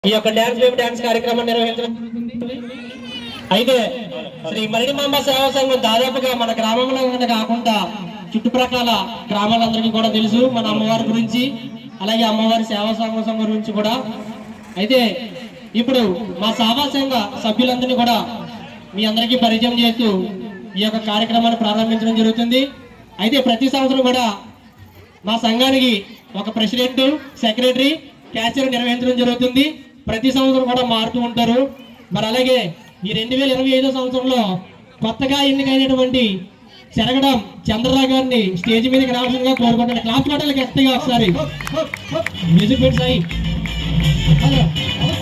ఈ యొక్క డాన్స్ కార్యక్రమం నిర్వహించడం అయితే శ్రీ మరిడి మాంబ సేవా సంఘం దాదాపుగా మన గ్రామంలో కాకుండా చుట్టుప్రక్కల గ్రామాలందరికీ కూడా తెలుసు మన అమ్మవారి గురించి, అలాగే అమ్మవారి సేవా సంఘం గురించి కూడా. అయితే ఇప్పుడు మా సేవా సంఘ సభ్యులందరినీ కూడా మీ అందరికీ పరిచయం చేస్తూ ఈ యొక్క కార్యక్రమాన్ని ప్రారంభించడం జరుగుతుంది. అయితే ప్రతి సంవత్సరం కూడా మా సంఘానికి ఒక ప్రెసిడెంట్, సెక్రటరీ, క్యాషియర్ నిర్వహించడం జరుగుతుంది. ప్రతి సంవత్సరం కూడా మారుతూ ఉంటారు. మరి అలాగే ఈ 2025 సంవత్సరంలో కొత్తగా ఎన్నికైనటువంటి చెరగడం చంద్రరావు గారిని స్టేజ్ మీదకి రావాల్సిందిగా కోరుకుంటున్నాను. క్లాస్ మాటలు గట్టిగా ఒకసారి మ్యూజిక్ పెట్టి.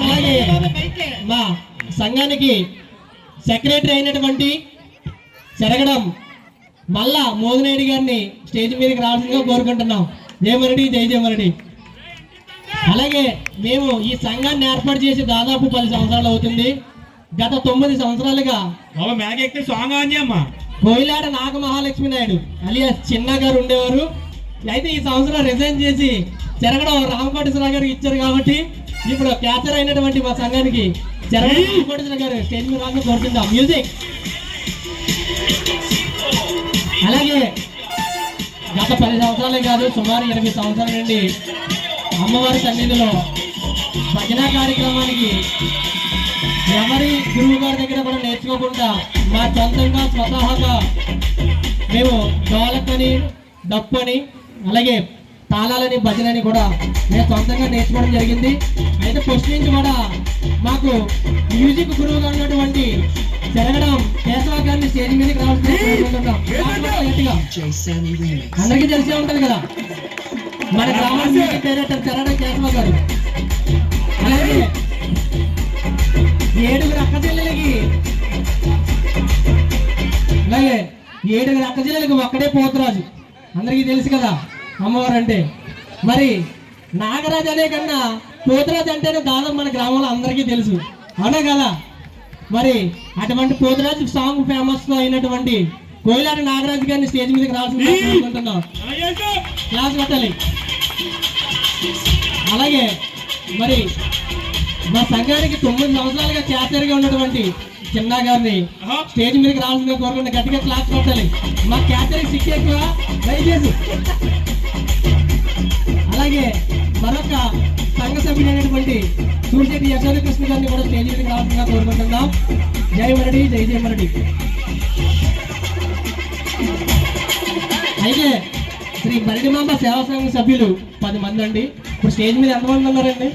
అలాగే మా సంఘానికి సెక్రటరీ అయినటువంటి చెరగడం మల్లా మోదినేడి గారిని స్టేజ్ మీదకి రావాల్సిందిగా కోరుకుంటున్నాం. జయమరడి, జై జయమరడి. అలాగే మేము ఈ సంఘాన్ని ఏర్పాటు చేసి దాదాపు 10 సంవత్సరాలు అవుతుంది. గత 9 సంవత్సరాలుగా కోయిలాడ నాగ మహాలక్ష్మి నాయుడు అలియాస్ చిన్న గారు ఉండేవారు. అయితే ఈ సంవత్సరం రిజైన్ చేసి చెరగడం రామకోటేశ్వరరావు గారికి ఇచ్చారు కాబట్టి ఇప్పుడు క్యాచర్ అయినటువంటి మా సంఘానికి చెరగడం రామకోటేశ్వరరావు గారు స్టేజ్ మీద రాకుండా కోరుతుంటాం. మ్యూజిక్. అలాగే గత 10 సంవత్సరాలే కాదు, సుమారు 20 సంవత్సరాల నుండి అమ్మవారి సన్నిధిలో భజన కార్యక్రమానికి ఎవరి గురువు గారి దగ్గర కూడా నేర్చుకోకుండా మా సొంతంగా స్వతహాగా మేము డోలకని, డప్పని, అలాగే తాళాలని, భజనని కూడా మేము సొంతంగా నేర్చుకోవడం జరిగింది. అయితే ఫస్ట్ నుంచి కూడా మాకు మ్యూజిక్ గురువుగా ఉన్నటువంటి చెరగడం కేశవ గారిని స్టేజ్ మీదకి రావాల్సిందిగా అందరికీ తెలిసే ఉంటుంది కదా, మన గ్రామానికి డైరెక్టర్ చెరగడం కేశవ గారు. అలాగే 7 అక్క చెల్లెలకి, అలాగే 7 అక్క చెల్లెలకి ఒక్కడే పోతురాజు. అందరికీ తెలుసు కదా అమ్మవారు అంటే. మరి నాగరాజు అనే కన్నా పోతురాజు అంటేనే దాదాపు మన గ్రామంలో అందరికీ తెలుసు, అవునా కదా? మరి అటువంటి పోతురాజు సాంగ్ ఫేమస్ అయినటువంటి కోయిలాడ నాగరాజు గారిని స్టేజ్ మీదకి రావాల్సిందిగా కోరుకుంటున్నాం. క్లాస్ కొట్టాలి. అలాగే మరి మా సంఘానికి 9 సంవత్సరాలుగా క్యాచర్గా ఉన్నటువంటి చిన్న గారిని స్టేజ్ మీదకి రావాల్సిందిగా కోరుకుంటే గట్టిగా క్లాస్ కొట్టాలి. మా క్యాచర్కి సిక్కి ఎక్కువ దయచేసి. అలాగే మరొక సంఘ సభ్యుడైనటువంటి సూర్యశెట్టి యశోద కృష్ణ గారిని కూడా స్టేజ్ మీదకి రావాల్సిందిగా కోరుకుంటున్నాం. జయమరడి, జై జయమరడి. అయితే శ్రీ మరిడి మాంబ సేవా సంఘ సభ్యులు 10 మంది అండి. ఇప్పుడు స్టేజ్ మీద ఎంతమంది ఉన్నారండి?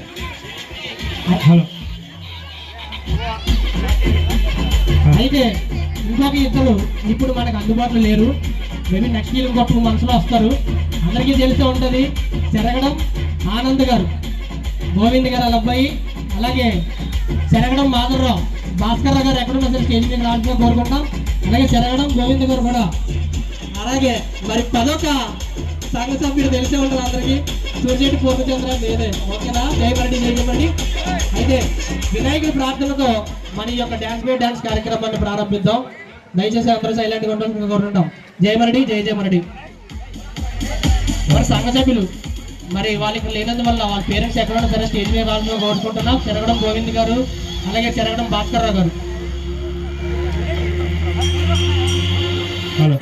అయితే ఇంకొక 2 ఇప్పుడు మనకు అందుబాటులో లేరు. మేబీ నెక్స్ట్ ఇయర్ ఇంకొక 2 monthsలో వస్తారు. అందరికీ తెలిసే ఉంటుంది, చెరగడం ఆనంద్ గారు, గోవింద్ గారు వాళ్ళ అబ్బాయి. అలాగే చెరగడం మాధవరావు, భాస్కర్ రావు గారు ఎక్కడున్నా సరే స్టేజ్ మీద రావాల్సిందిగా కోరుకుంటాం. అలాగే చెరగడం గోవింద్ గారు కూడా. అలాగే మరి 10వ సంఘ సభ్యుడు తెలిసే ఉంటుంది అందరికీ, సూర్యశెట్టి పూర్ణచంద్ర లేదే. ఓకేనా? జయమరడి, జయమరడి. అయితే వినాయకుడి ప్రార్థనతో మన ఈ యొక్క డాన్స్ కార్యక్రమాన్ని ప్రారంభిద్దాం. దయచేసి అందరూ సైలెంట్గా ఉండాలని కోరుకుంటాం. జయమరడి, జయ జయమరడి. మరి సంఘ సభ్యులు మరి వాళ్ళకి లేనందువల్ల వాళ్ళ పేరెంట్స్ ఎక్కడైనా సరే స్టేజ్ మీద వాళ్ళని కోరుకుంటున్నాం. చెరగడం గోవింద్ గారు, అలాగే చెరగడం భాస్కర్ రావు గారు. హలో.